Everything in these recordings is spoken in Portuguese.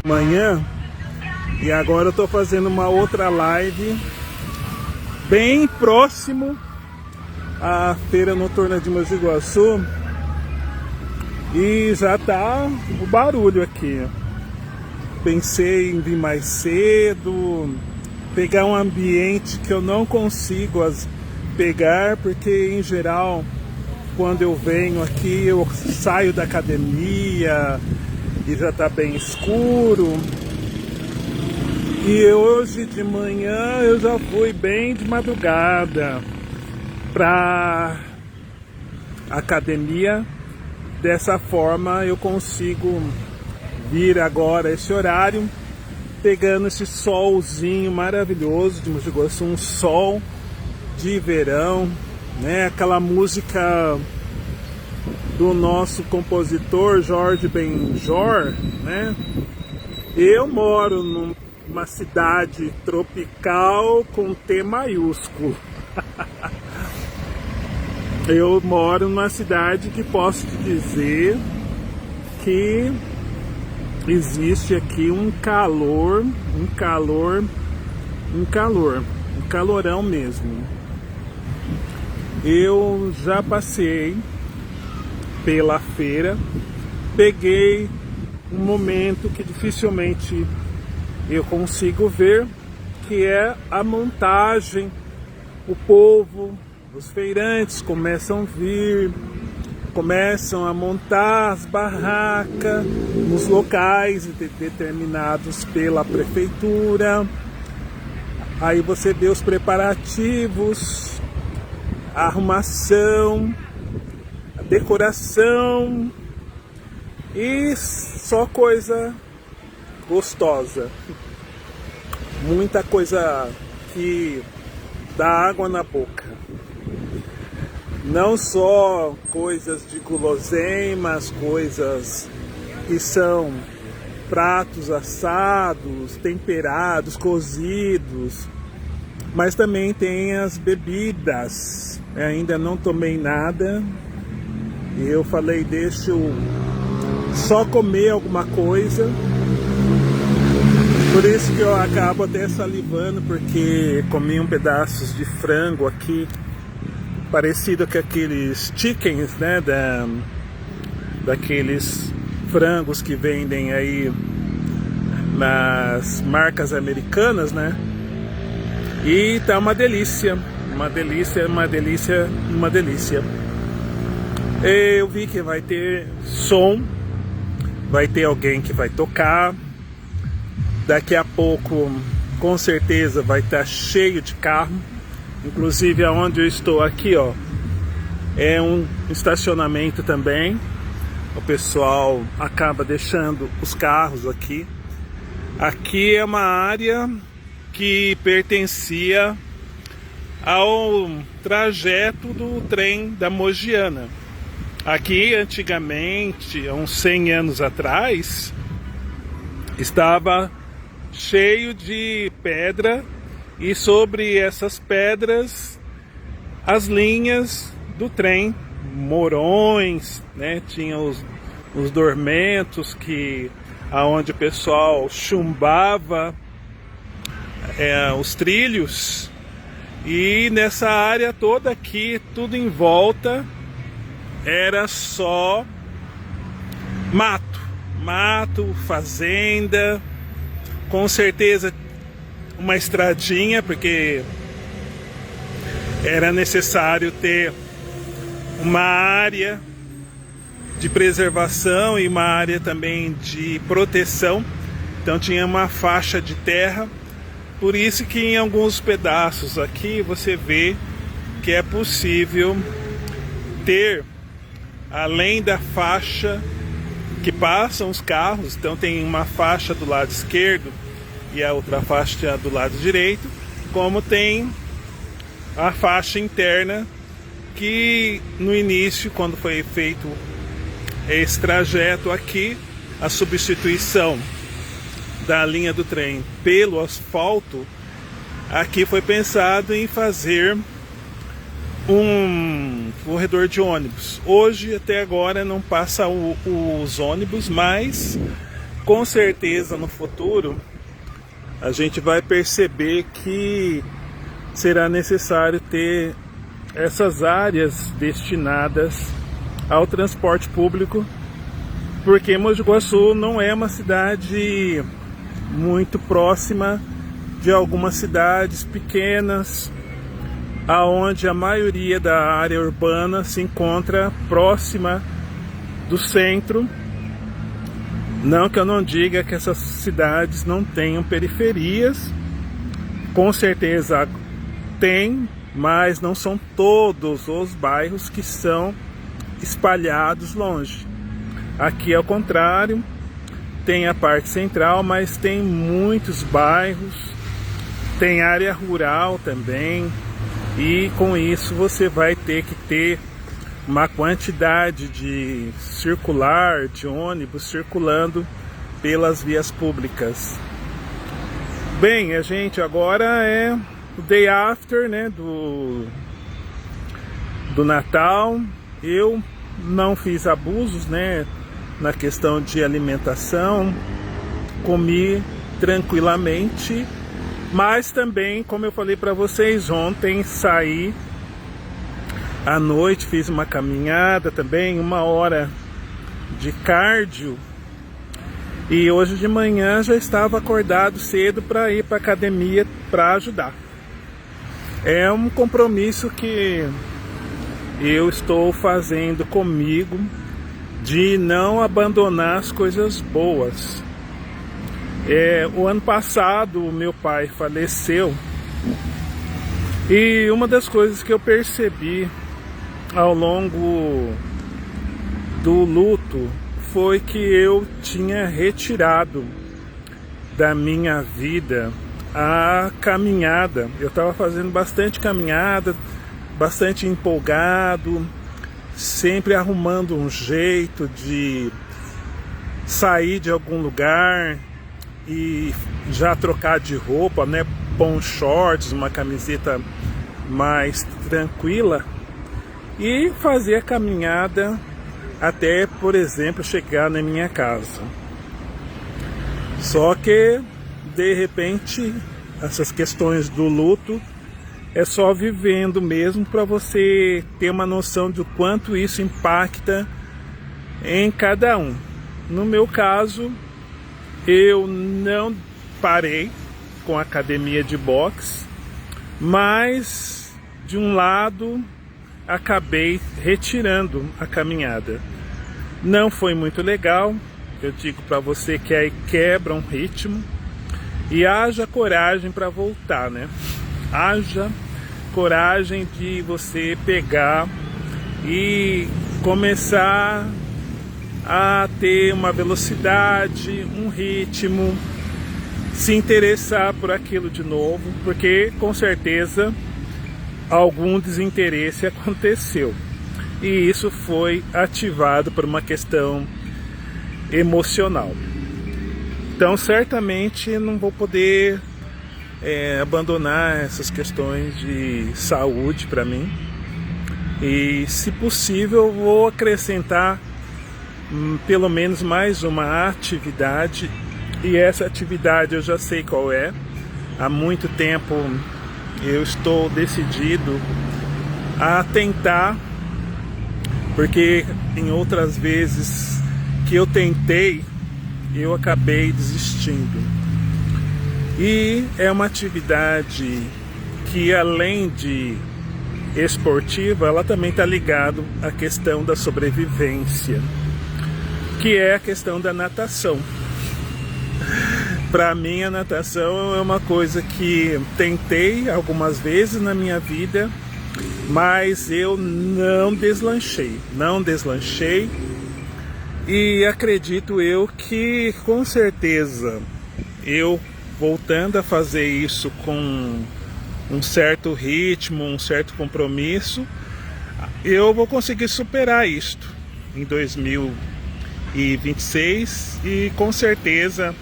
Manhã, e agora eu tô fazendo uma outra live bem próximo à Feira Noturna de Mogi Guaçu e já tá o barulho aqui. Pensei em vir mais cedo, pegar um ambiente que eu não consigo pegar, porque em geral quando eu venho aqui eu saio da academia e já tá bem escuro. E hoje de manhã eu já fui bem de madrugada pra academia. Dessa forma eu consigo vir agora esse horário, pegando esse solzinho maravilhoso de Mogi Guaçu, um sol de verão, né? Aquela música do nosso compositor Jorge Benjor, né? Eu moro numa cidade tropical com T maiúsculo. Eu moro numa cidade que posso te dizer que existe aqui um calorão mesmo. Eu já passei pela feira, peguei um momento que dificilmente eu consigo ver, que é a montagem. O povo, os feirantes começam a vir, começam a montar as barracas nos locais determinados pela prefeitura. Aí você vê os preparativos, a arrumação, a decoração e só coisa gostosa. Muita coisa que dá água na boca. Não só coisas de guloseimas, coisas que são pratos assados, temperados, cozidos, mas também tem as bebidas. Eu ainda não tomei nada. Eu falei, deixa eu só comer alguma coisa. Por isso que eu acabo até salivando, porque comi um pedaço de frango aqui, parecido com aqueles chickens, né, daqueles frangos que vendem aí nas marcas americanas, né? E tá uma delícia, uma delícia, uma delícia, uma delícia. Eu vi que vai ter som, vai ter alguém que vai tocar. Daqui a pouco, com certeza, vai estar cheio de carro. Inclusive, aonde eu estou aqui, ó, é um estacionamento também. O pessoal acaba deixando os carros aqui. Aqui é uma área que pertencia ao trajeto do trem da Mogiana. Aqui, antigamente, há uns 100 anos atrás, estava cheio de pedra, e sobre essas pedras as linhas do trem, morões, né? Tinha os dormentos aonde o pessoal chumbava os trilhos, e nessa área toda aqui, tudo em volta era só mato, fazenda, com certeza uma estradinha, porque era necessário ter uma área de preservação e uma área também de proteção. Então tinha uma faixa de terra, por isso que em alguns pedaços aqui você vê que é possível ter, além da faixa que passam os carros, então tem uma faixa do lado esquerdo e a outra faixa do lado direito, como tem a faixa interna, que no início, quando foi feito esse trajeto aqui, a substituição da linha do trem pelo asfalto, aqui foi pensado em fazer um corredor de ônibus. Hoje, até agora, não passa os ônibus, mas com certeza no futuro a gente vai perceber que será necessário ter essas áreas destinadas ao transporte público, porque Mogi Guaçu não é uma cidade muito próxima de algumas cidades pequenas, aonde a maioria da área urbana se encontra próxima do centro. Não que eu não diga que essas cidades não tenham periferias, com certeza tem, mas não são todos os bairros que são espalhados longe. Aqui é o contrário, tem a parte central, mas tem muitos bairros, tem área rural também, e com isso você vai ter que ter uma quantidade de circular, de ônibus circulando pelas vias públicas. Bem, a gente agora é o day after, né, do Natal. Eu não fiz abusos, né, na questão de alimentação, comi tranquilamente, mas também, como eu falei para vocês ontem, saí à noite, fiz uma caminhada também, 1 hora de cardio, e hoje de manhã já estava acordado cedo para ir para a academia para ajudar. É um compromisso que eu estou fazendo comigo, de não abandonar as coisas boas. O ano passado o meu pai faleceu, e uma das coisas que eu percebi ao longo do luto foi que eu tinha retirado da minha vida a caminhada. Eu estava fazendo bastante caminhada, bastante empolgado, sempre arrumando um jeito de sair de algum lugar e já trocar de roupa, né? Pôr um shorts, uma camiseta mais tranquila e fazer a caminhada até, por exemplo, chegar na minha casa. Só que, de repente, essas questões do luto é só vivendo mesmo para você ter uma noção do quanto isso impacta em cada um. No meu caso, eu não parei com a academia de boxe, mas de um lado acabei retirando a caminhada. Não foi muito legal, eu digo para você que aí quebra um ritmo, e haja coragem para voltar, né? Haja coragem de você pegar e começar a ter uma velocidade, um ritmo, se interessar por aquilo de novo, porque com certeza algum desinteresse aconteceu, e isso foi ativado por uma questão emocional. Então certamente não vou poder abandonar essas questões de saúde para mim, e se possível vou acrescentar pelo menos mais uma atividade, e essa atividade eu já sei qual é. Há muito tempo eu estou decidido a tentar, porque em outras vezes que eu tentei, eu acabei desistindo. E é uma atividade que, além de esportiva, ela também está ligada à questão da sobrevivência, que é a questão da natação. Para mim, a natação é uma coisa que tentei algumas vezes na minha vida, mas eu não deslanchei, e acredito eu que com certeza eu voltando a fazer isso com um certo ritmo, um certo compromisso, eu vou conseguir superar isto em 2026, e com certeza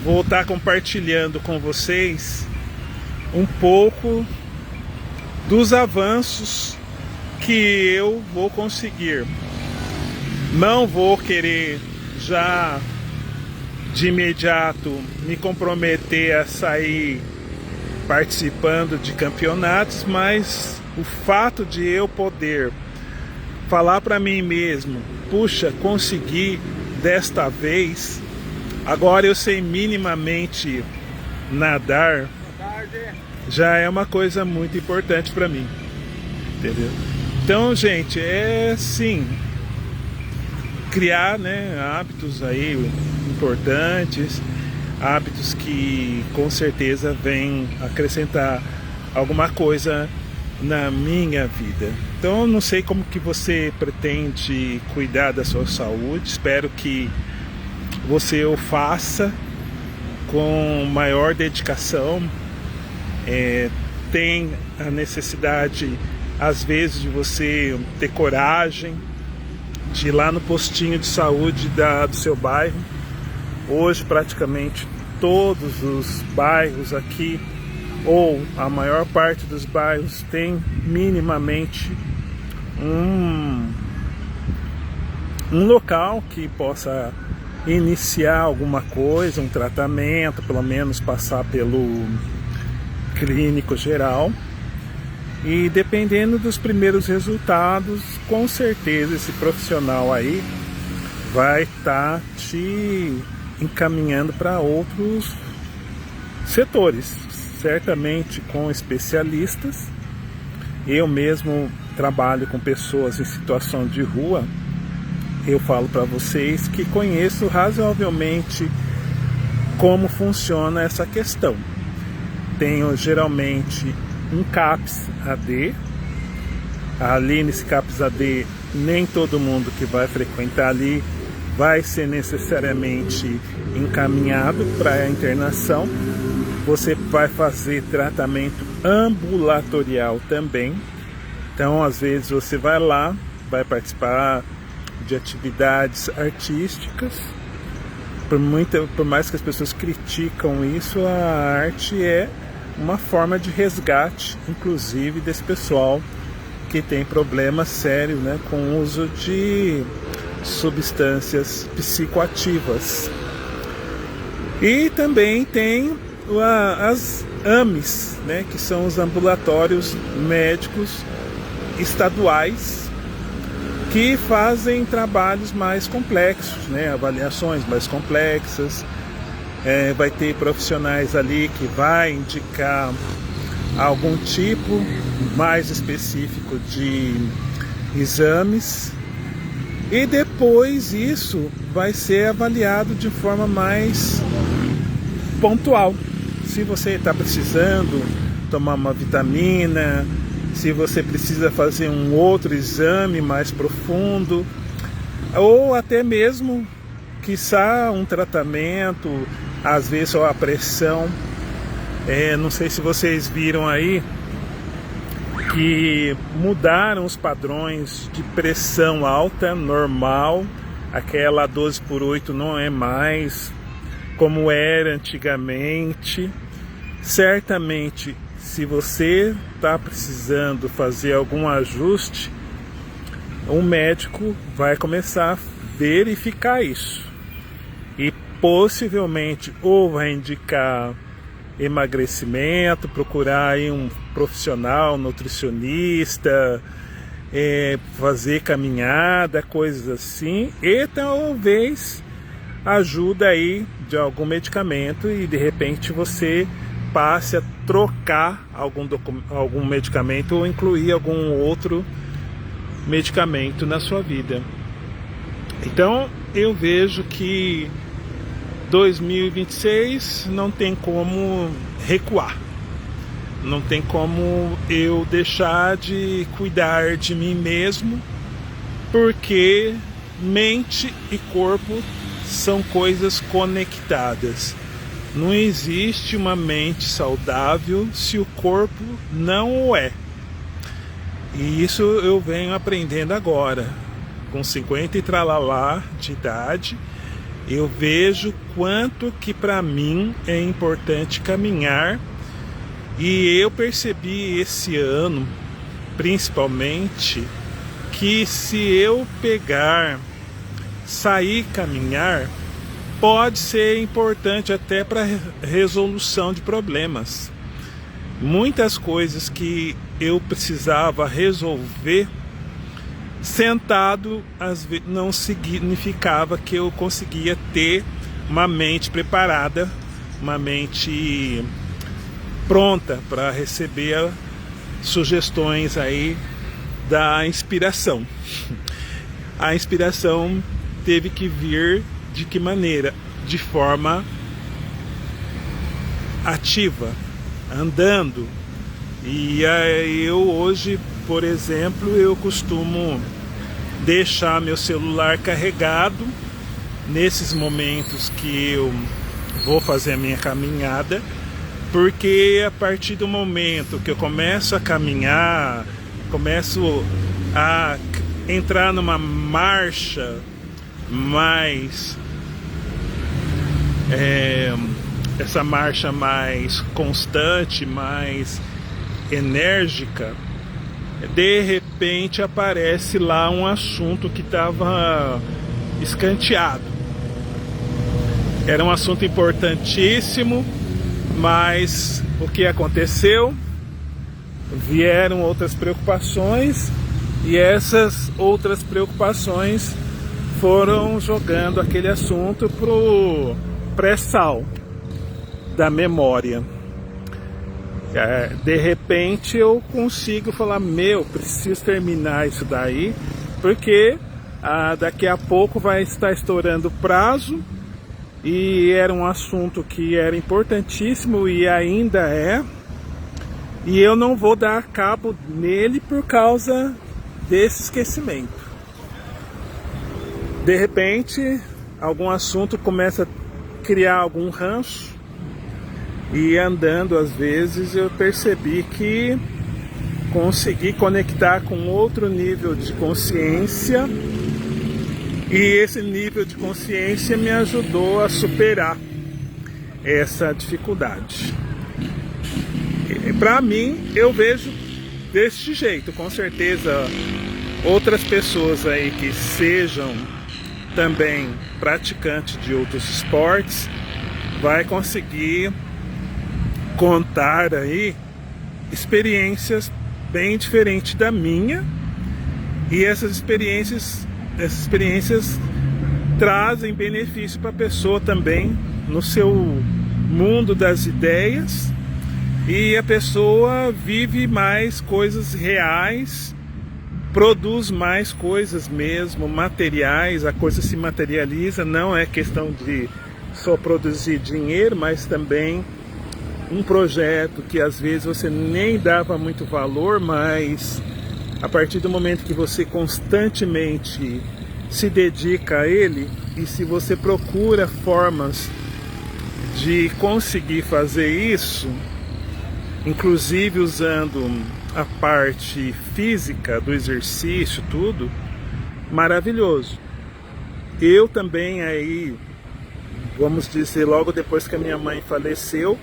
vou estar compartilhando com vocês um pouco dos avanços que eu vou conseguir. Não vou querer já de imediato me comprometer a sair participando de campeonatos, mas o fato de eu poder falar para mim mesmo, puxa, consegui desta vez, agora eu sei minimamente nadar, já é uma coisa muito importante para mim, entendeu? Então, gente, é sim, criar, né, hábitos aí importantes, hábitos que com certeza vêm acrescentar alguma coisa na minha vida. Então, não sei como que você pretende cuidar da sua saúde, espero que você o faça com maior dedicação. Tem a necessidade às vezes de você ter coragem de ir lá no postinho de saúde do seu bairro. Hoje praticamente todos os bairros aqui, ou a maior parte dos bairros, tem minimamente um local que possa iniciar alguma coisa, um tratamento, pelo menos passar pelo clínico geral. E dependendo dos primeiros resultados, com certeza esse profissional aí vai estar te encaminhando para outros setores, certamente com especialistas. Eu mesmo trabalho com pessoas em situação de rua. Eu falo para vocês que conheço razoavelmente como funciona essa questão. Tenho geralmente um CAPS AD. Ali nesse CAPS AD, nem todo mundo que vai frequentar ali vai ser necessariamente encaminhado para a internação. Você vai fazer tratamento ambulatorial também. Então, às vezes você vai lá, vai participar de atividades artísticas. Por mais que as pessoas criticam isso, a arte é uma forma de resgate, inclusive desse pessoal que tem problemas sérios, né, com o uso de substâncias psicoativas. E também tem as AMES, né, que são os ambulatórios médicos estaduais, que fazem trabalhos mais complexos, né, avaliações mais complexas. Vai ter profissionais ali que vai indicar algum tipo mais específico de exames, e depois isso vai ser avaliado de forma mais pontual. Se você está precisando tomar uma vitamina, se você precisa fazer um outro exame mais profundo, ou até mesmo, quiçá, um tratamento, às vezes só a pressão. Não sei se vocês viram aí que mudaram os padrões de pressão alta, normal. Aquela 12/8 não é mais como era antigamente. Certamente, se você está precisando fazer algum ajuste, um médico vai começar a verificar isso. E possivelmente ou vai indicar emagrecimento, procurar aí um profissional, nutricionista, fazer caminhada, coisas assim, e talvez ajuda aí de algum medicamento e de repente você passe a trocar algum medicamento ou incluir algum outro medicamento na sua vida. Então eu vejo que 2026 não tem como recuar, não tem como eu deixar de cuidar de mim mesmo, porque mente e corpo são coisas conectadas. Não existe uma mente saudável se o corpo não o é. E isso eu venho aprendendo agora, com 50 e tralalá de idade. Eu vejo quanto que para mim é importante caminhar, e eu percebi esse ano, principalmente, que se eu sair caminhar, pode ser importante até para resolução de problemas. Muitas coisas que eu precisava resolver sentado não significava que eu conseguia ter uma mente preparada, uma mente pronta para receber sugestões aí da inspiração. A inspiração teve que vir de que maneira? De forma ativa, andando. E aí eu hoje, por exemplo, eu costumo deixar meu celular carregado nesses momentos que eu vou fazer a minha caminhada, porque a partir do momento que eu começo a caminhar, começo a entrar numa marcha mais essa marcha mais constante, mais enérgica, de repente aparece lá um assunto que estava escanteado. Era um assunto importantíssimo, mas o que aconteceu? Vieram outras preocupações e essas outras preocupações foram jogando aquele assunto pro pré-sal da memória. De repente eu consigo falar, preciso terminar isso daí, porque daqui a pouco vai estar estourando o prazo, e era um assunto que era importantíssimo e ainda é, e eu não vou dar cabo nele por causa desse esquecimento. De repente, algum assunto começa a criar algum ranço, e andando às vezes eu percebi que consegui conectar com outro nível de consciência, e esse nível de consciência me ajudou a superar essa dificuldade. Para mim, eu vejo deste jeito. Com certeza outras pessoas aí que sejam também praticantes de outros esportes vai conseguir contar aí experiências bem diferentes da minha, e essas experiências trazem benefício para a pessoa também no seu mundo das ideias, e a pessoa vive mais coisas reais, produz mais coisas mesmo, materiais, a coisa se materializa. Não é questão de só produzir dinheiro, mas também um projeto que às vezes você nem dava muito valor, mas a partir do momento que você constantemente se dedica a ele, e se você procura formas de conseguir fazer isso, inclusive usando a parte física do exercício, tudo, maravilhoso. Eu também aí, vamos dizer, logo depois que a minha mãe faleceu,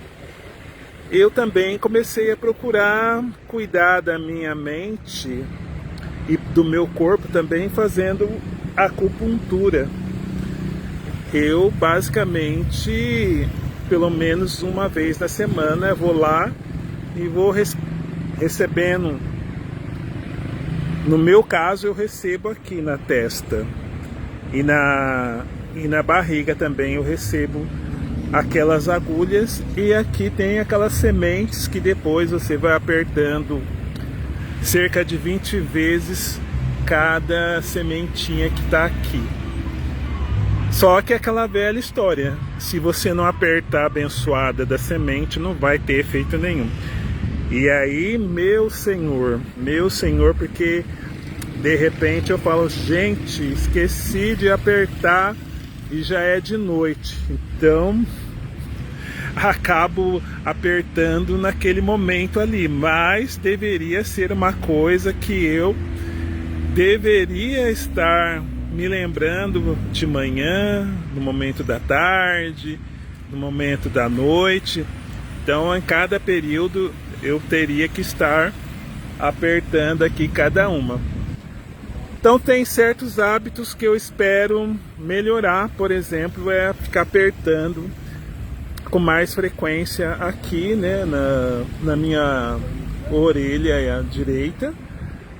eu também comecei a procurar cuidar da minha mente e do meu corpo também, fazendo acupuntura. Eu basicamente, pelo menos uma vez na semana, vou lá e vou recebendo. No meu caso, eu recebo aqui na testa e na barriga também eu recebo aquelas agulhas, e aqui tem aquelas sementes que depois você vai apertando cerca de 20 vezes cada sementinha que está aqui. Só que é aquela velha história, se você não apertar a abençoada da semente, não vai ter efeito nenhum. E aí, meu Senhor, porque de repente eu falo, gente, esqueci de apertar e já é de noite. Então acabo apertando naquele momento ali, mas deveria ser uma coisa que eu deveria estar me lembrando de manhã, no momento da tarde, no momento da noite. Então, em cada período eu teria que estar apertando aqui cada uma. Então tem certos hábitos que eu espero melhorar, por exemplo, é ficar apertando com mais frequência aqui, né, na minha orelha direita,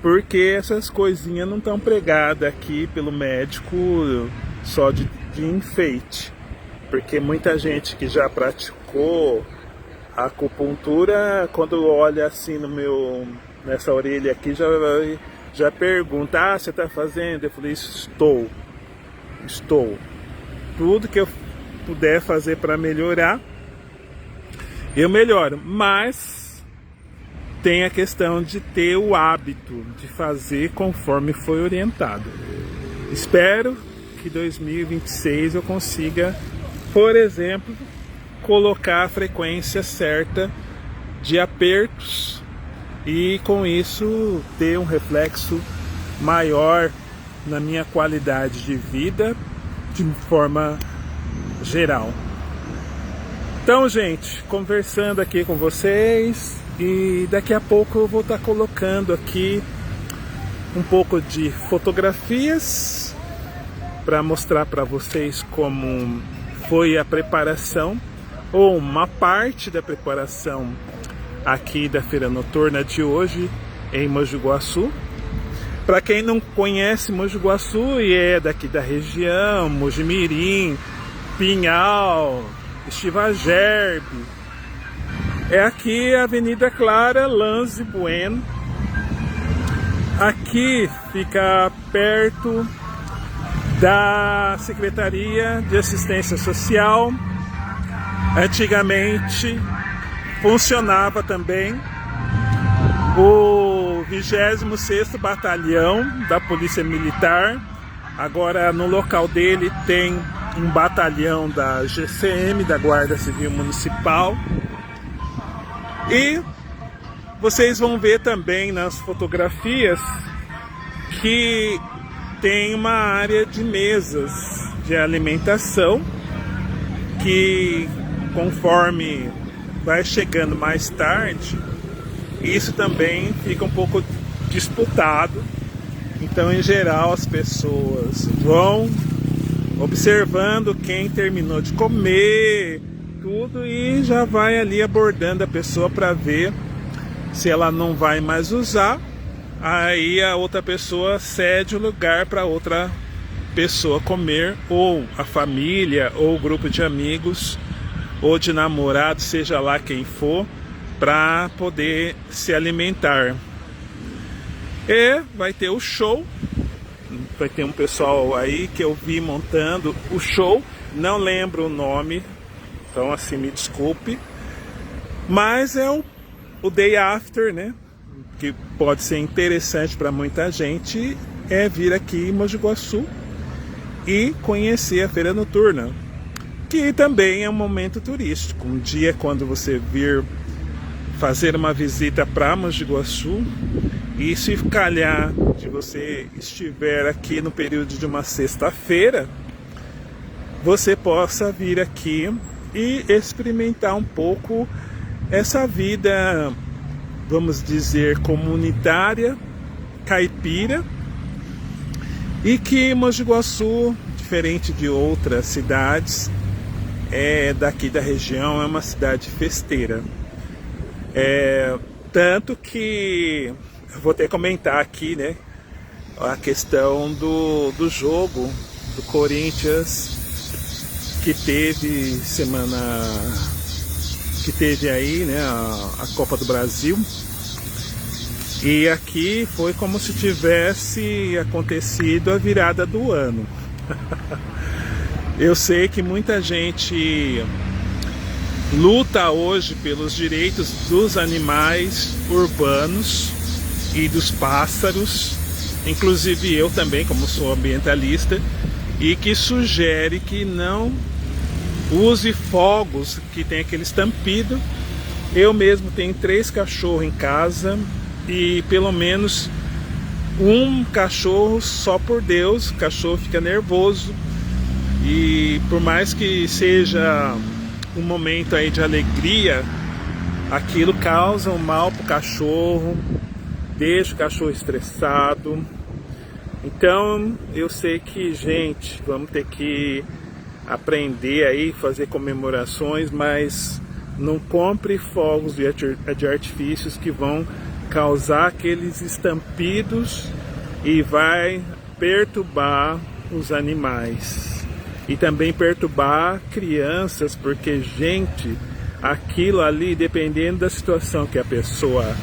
porque essas coisinhas não estão pregadas aqui pelo médico só de enfeite, porque muita gente que já praticou a acupuntura, quando olha assim nessa orelha aqui, já pergunta: ah, você está fazendo? Eu falei: estou. Tudo que eu puder fazer para melhorar, eu melhoro. Mas tem a questão de ter o hábito de fazer conforme foi orientado. Espero que 2026 eu consiga, por exemplo, colocar a frequência certa de apertos e com isso ter um reflexo maior na minha qualidade de vida de forma geral. Então, gente, conversando aqui com vocês, e daqui a pouco eu vou estar colocando aqui um pouco de fotografias para mostrar para vocês como foi a preparação, ou uma parte da preparação aqui da Feira Noturna de hoje em Mogi Guaçu. Para quem não conhece Mogi Guaçu e é daqui da região, Mojimirim, Pinhal, Estivagerbe, é aqui a Avenida Clara Lanze Bueno. Aqui fica perto da Secretaria de Assistência Social. Antigamente funcionava também o 26º Batalhão da Polícia Militar. Agora no local dele tem um batalhão da GCM, da Guarda Civil Municipal. E vocês vão ver também nas fotografias que tem uma área de mesas de alimentação que, conforme vai chegando mais tarde, isso também fica um pouco disputado. Então, em geral, as pessoas vão observando quem terminou de comer, tudo, e já vai ali abordando a pessoa para ver se ela não vai mais usar. Aí a outra pessoa cede o lugar para outra pessoa comer, ou a família, ou o grupo de amigos, ou de namorados, seja lá quem for, para poder se alimentar. E vai ter o show, vai ter um pessoal aí que eu vi montando o show, não lembro o nome, então assim, me desculpe, mas é o day after, né? Que pode ser interessante para muita gente, é vir aqui em Mogi Guaçu e conhecer a Feira Noturna, que também é um momento turístico. Um dia, quando você vir fazer uma visita para Mogi Guaçu, e se calhar de você estiver aqui no período de uma sexta-feira, você possa vir aqui e experimentar um pouco essa vida, vamos dizer, comunitária, caipira, e que Mogi Guaçu, diferente de outras cidades daqui da região, é uma cidade festeira. Tanto que eu vou até comentar aqui, né, a questão do jogo do Corinthians que teve aí, né, a Copa do Brasil. E aqui foi como se tivesse acontecido a virada do ano. Eu sei que muita gente luta hoje pelos direitos dos animais urbanos e dos pássaros, inclusive eu também, como sou ambientalista, e que sugere que não use fogos que tem aquele estampido. Eu mesmo tenho 3 cachorros em casa, e pelo menos um cachorro, só por Deus, o cachorro fica nervoso, e por mais que seja um momento aí de alegria, aquilo causa um mal pro cachorro, deixa o cachorro estressado. Então eu sei que, gente, vamos ter que aprender aí, fazer comemorações, mas não compre fogos de artifícios que vão causar aqueles estampidos e vai perturbar os animais e também perturbar crianças, porque, gente, aquilo ali, dependendo da situação que a pessoa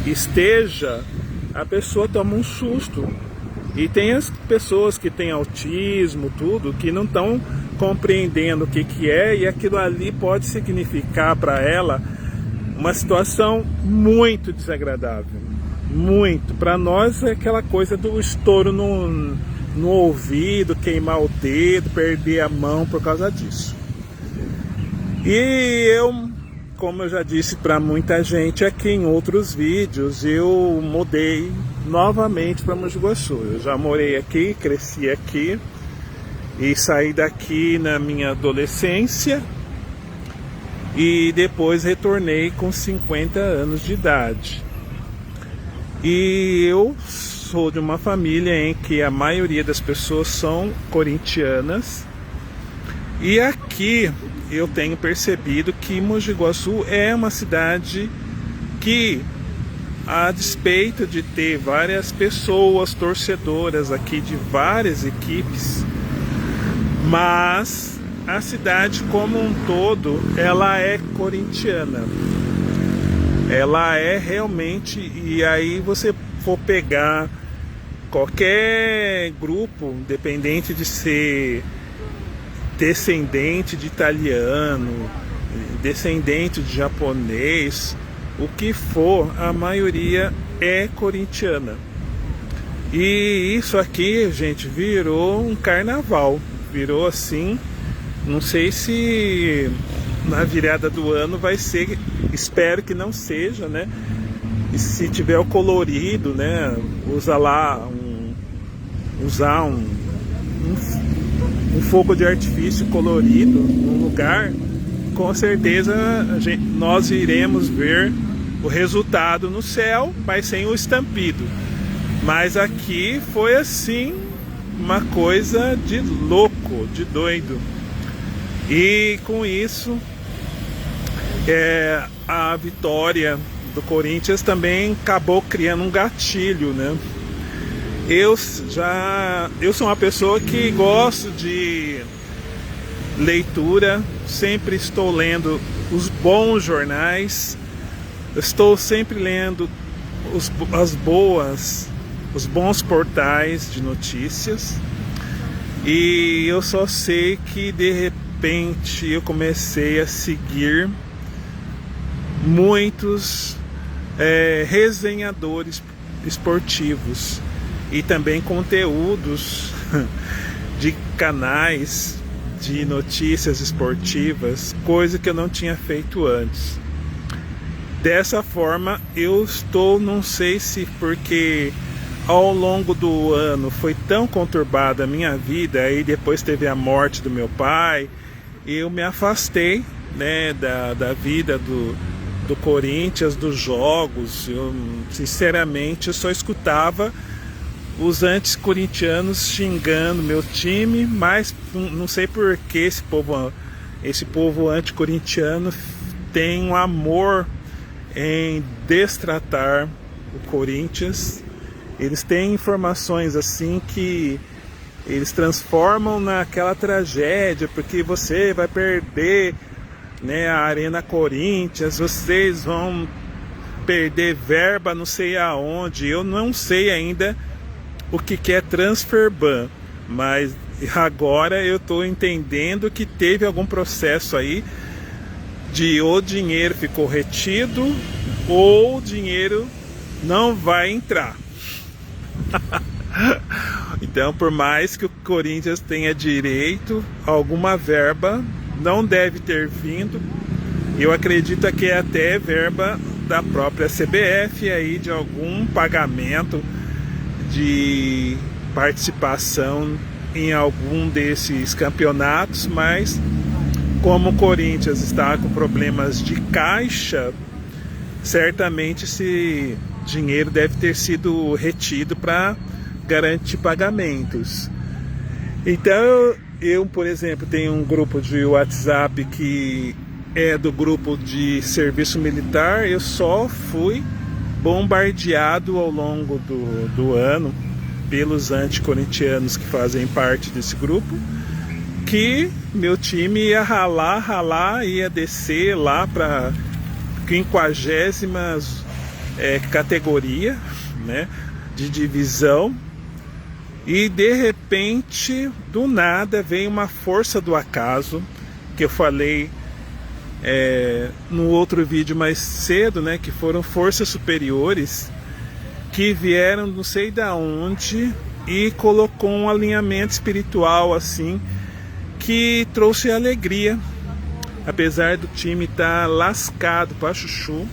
esteja, a pessoa toma um susto. E tem as pessoas que têm autismo, tudo, que não estão compreendendo o que é, e aquilo ali pode significar para ela uma situação muito desagradável. Muito. Para nós é aquela coisa do estouro no ouvido, queimar o dedo, perder a mão por causa disso. E eu, como eu já disse para muita gente aqui em outros vídeos, eu mudei novamente para Mogi Guaçu. Eu já morei aqui, cresci aqui e saí daqui na minha adolescência e depois retornei com 50 anos de idade. E eu sou de uma família em que a maioria das pessoas são corintianas, e aqui eu tenho percebido que Mogi Guaçu é uma cidade que, a despeito de ter várias pessoas torcedoras aqui de várias equipes, mas a cidade como um todo, ela é corintiana. Ela é realmente, e aí você for pegar qualquer grupo, independente de ser descendente de italiano, descendente de japonês, o que for, a maioria é corintiana. E isso aqui, gente, virou um carnaval. Virou assim, não sei se na virada do ano vai ser, espero que não seja, né? E se tiver o colorido, né? Usar um fogo de artifício colorido no lugar, com certeza nós iremos ver o resultado no céu, mas sem o estampido. Mas aqui foi assim, uma coisa de louco, de doido. E com isso, a vitória do Corinthians também acabou criando um gatilho, né? Eu sou uma pessoa que gosto de leitura, sempre estou lendo os bons jornais, estou sempre lendo os bons portais de notícias, e eu só sei que de repente eu comecei a seguir muitos resenhadores esportivos e também conteúdos de canais de notícias esportivas, coisa que eu não tinha feito antes. Dessa forma eu estou, não sei se porque ao longo do ano foi tão conturbada a minha vida, aí depois teve a morte do meu pai, eu me afastei, né, da vida do Corinthians, dos jogos. Eu, sinceramente, eu só escutava os anti-corintianos xingando meu time, mas não sei por que esse povo anti-corintiano tem um amor em destratar o Corinthians. Eles têm informações assim que eles transformam naquela tragédia, porque você vai perder, né, a Arena Corinthians, vocês vão perder verba não sei aonde. Eu não sei ainda o que é transfer ban, mas agora eu estou entendendo que teve algum processo aí de ou dinheiro ficou retido ou o dinheiro não vai entrar. Então, por mais que o Corinthians tenha direito a alguma verba, não deve ter vindo. Eu acredito que é até verba da própria CBF aí, de algum pagamento de participação em algum desses campeonatos, mas como o Corinthians está com problemas de caixa, certamente esse dinheiro deve ter sido retido para garantir pagamentos. Então eu, por exemplo, tenho um grupo de WhatsApp que é do grupo de serviço militar. Eu só fui bombardeado ao longo do ano pelos anticorintianos que fazem parte desse grupo, que meu time ia ralar, ia descer lá para 50ª categoria, né, de divisão, e de repente, do nada, vem uma força do acaso, que eu falei no outro vídeo mais cedo, né, que foram forças superiores que vieram não sei da onde e colocou um alinhamento espiritual assim que trouxe alegria, apesar do time estar lascado para chuchu.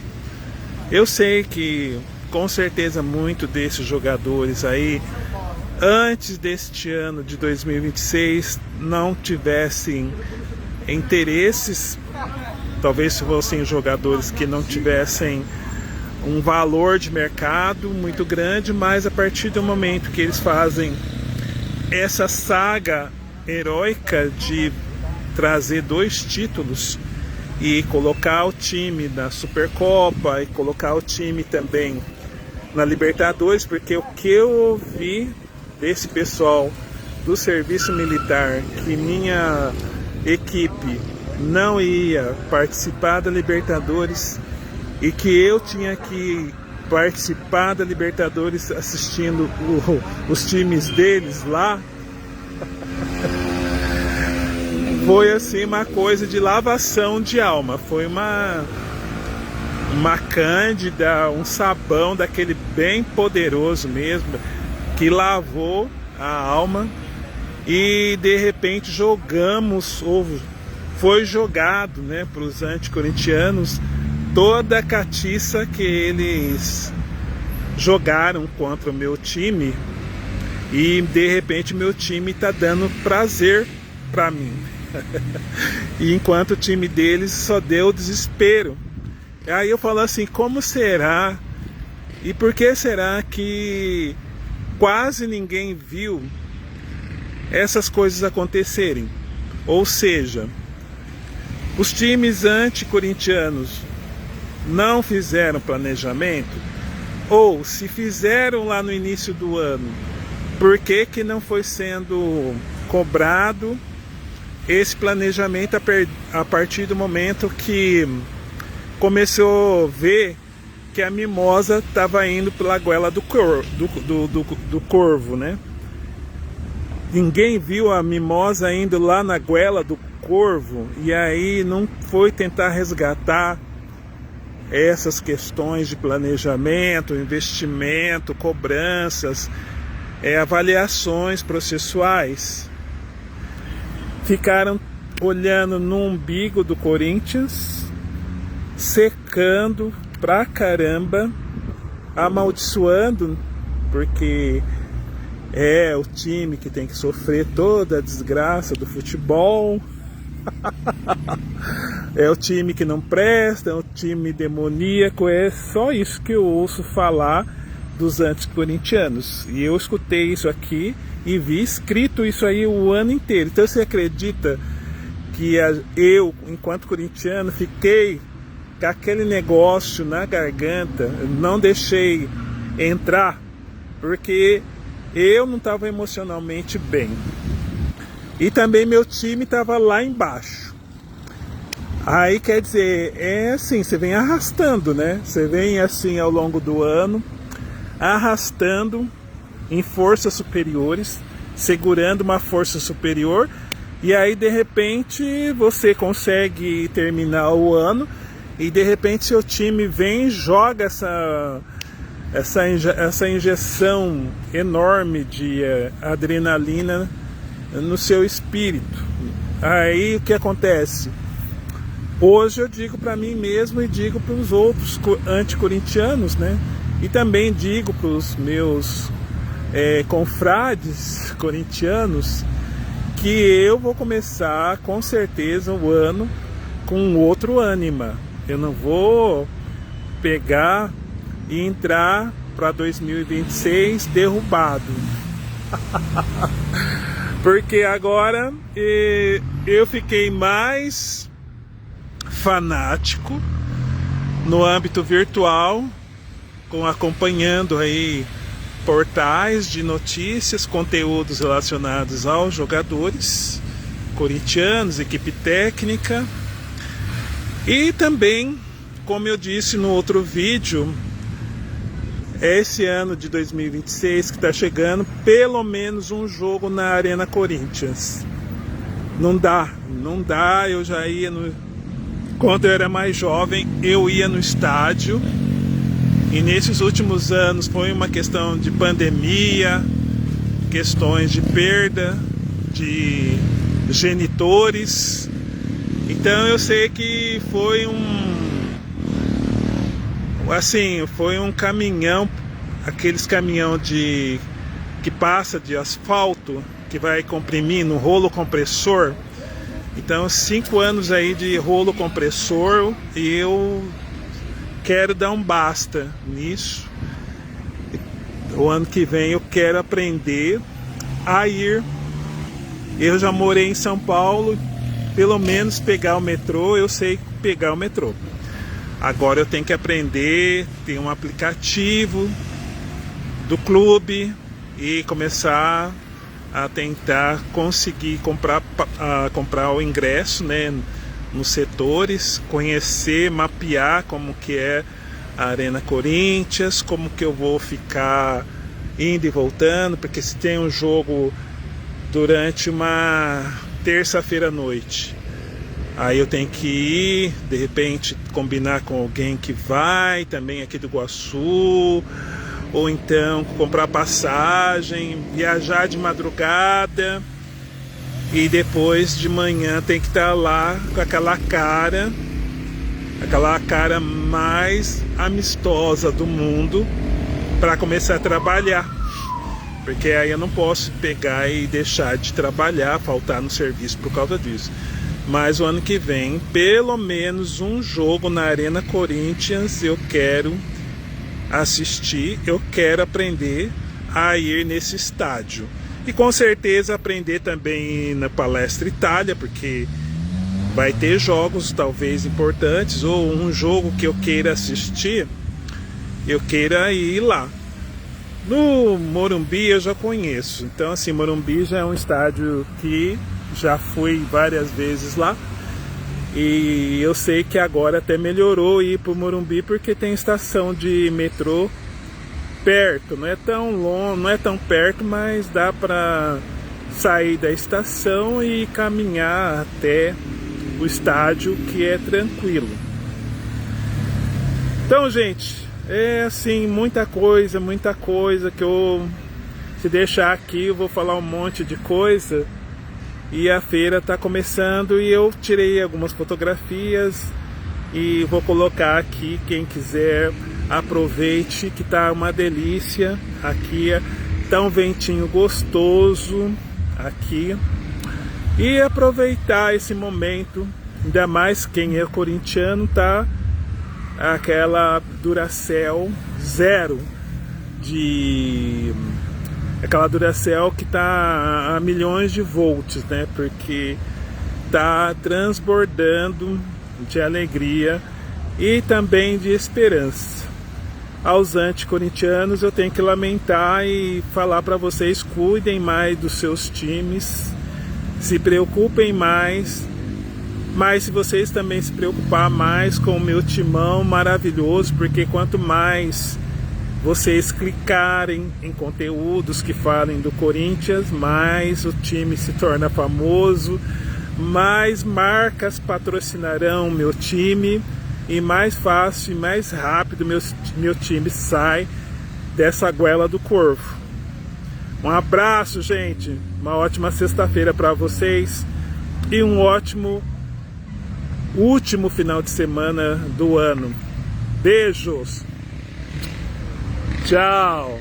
Eu sei que com certeza muito desses jogadores aí antes deste ano de 2026 não tivessem interesses, talvez fossem jogadores que não tivessem um valor de mercado muito grande, mas a partir do momento que eles fazem essa saga heróica de trazer 2 títulos e colocar o time na Supercopa e colocar o time também na Libertadores, porque o que eu ouvi desse pessoal do serviço militar, que minha equipe não ia participar da Libertadores e que eu tinha que participar da Libertadores assistindo os times deles lá, foi assim uma coisa de lavação de alma. Foi uma cândida, um sabão daquele bem poderoso mesmo, que lavou a alma, e de repente jogamos, ou foi jogado, né, para os anticorintianos toda a catiça que eles jogaram contra o meu time, e de repente meu time está dando prazer para mim. E enquanto o time deles só deu desespero. Aí eu falo assim, como será? E por que será que quase ninguém viu essas coisas acontecerem? Ou seja, os times anticorintianos não fizeram planejamento? Ou se fizeram lá no início do ano, por que que não foi sendo cobrado esse planejamento a partir do momento que começou a ver que a mimosa estava indo pela goela do corvo, né? Ninguém viu a mimosa indo lá na goela do corvo, e aí não foi tentar resgatar essas questões de planejamento, investimento, cobranças, avaliações processuais. Ficaram olhando no umbigo do Corinthians, secando pra caramba, amaldiçoando, porque é o time que tem que sofrer toda a desgraça do futebol. É o time que não presta, é o time demoníaco. É só isso que eu ouço falar dos anticorintianos. E eu escutei isso aqui e vi escrito isso aí o ano inteiro. Então você acredita que eu, enquanto corintiano, fiquei com aquele negócio na garganta, não deixei entrar, porque eu não estava emocionalmente bem. E também meu time estava lá embaixo. Aí quer dizer, é assim, você vem arrastando, né? Você vem assim ao longo do ano, arrastando em forças superiores, segurando uma força superior, e aí de repente você consegue terminar o ano, e de repente seu time vem e joga essa injeção enorme de adrenalina no seu espírito. Aí o que acontece? Hoje eu digo para mim mesmo e digo para os outros anticorintianos, né? E também digo para os meus confrades corintianos que eu vou começar com certeza o ano com outro ânima. Eu não vou pegar e entrar para 2026 derrubado. Porque agora eu fiquei mais fanático no âmbito virtual, acompanhando aí portais de notícias, conteúdos relacionados aos jogadores corintianos, equipe técnica. E também, como eu disse no outro vídeo, esse ano de 2026 que está chegando, pelo menos um jogo na Arena Corinthians. Não dá, eu já ia quando eu era mais jovem, eu ia no estádio. E nesses últimos anos foi uma questão de pandemia, questões de perda de genitores. Então eu sei que foi um caminhão, aqueles caminhão que passa de asfalto, que vai comprimir no rolo compressor. Então 5 anos aí de rolo compressor, e eu quero dar um basta nisso. O ano que vem eu quero aprender a ir. Eu já morei em São Paulo, pelo menos pegar o metrô, eu sei pegar o metrô. Agora eu tenho que aprender, tem um aplicativo do clube e começar a tentar conseguir comprar o ingresso, né, nos setores, conhecer, mapear como que é a Arena Corinthians, como que eu vou ficar indo e voltando, porque se tem um jogo durante uma terça-feira à noite, aí eu tenho que ir, de repente combinar com alguém que vai também aqui do Iguaçu, ou então comprar passagem, viajar de madrugada, e depois de manhã tem que estar lá com aquela cara mais amistosa do mundo para começar a trabalhar. Porque aí eu não posso pegar e deixar de trabalhar, faltar no serviço por causa disso. Mas o ano que vem, pelo menos um jogo na Arena Corinthians eu quero assistir, eu quero aprender a ir nesse estádio. E com certeza aprender também na Palestra Itália, porque vai ter jogos talvez importantes, ou um jogo que eu queira assistir, eu queira ir lá. No Morumbi eu já conheço, então assim, Morumbi já é um estádio que já fui várias vezes lá, e eu sei que agora até melhorou ir para o Morumbi, porque tem estação de metrô perto, não é tão longe, não é tão perto, mas dá para sair da estação e caminhar até o estádio, que é tranquilo. Então, gente, é assim, muita coisa que eu, se deixar aqui, eu vou falar um monte de coisa. E a feira está começando e eu tirei algumas fotografias e vou colocar aqui, quem quiser aproveite, que tá uma delícia aqui, tá um ventinho gostoso aqui, e aproveitar esse momento, ainda mais quem é corintiano, tá aquela Duracell zero, aquela Duracell que tá a milhões de volts, né, porque tá transbordando de alegria e também de esperança. Aos anticorintianos eu tenho que lamentar e falar para vocês: cuidem mais dos seus times, se preocupem mais, mas se vocês também se preocupar mais com o meu timão maravilhoso, porque quanto mais vocês clicarem em conteúdos que falem do Corinthians, mais o time se torna famoso, mais marcas patrocinarão meu time, e mais fácil e mais rápido meu time sai dessa goela do corvo. Um abraço, gente, uma ótima sexta-feira para vocês e um ótimo último final de semana do ano. Beijos, tchau.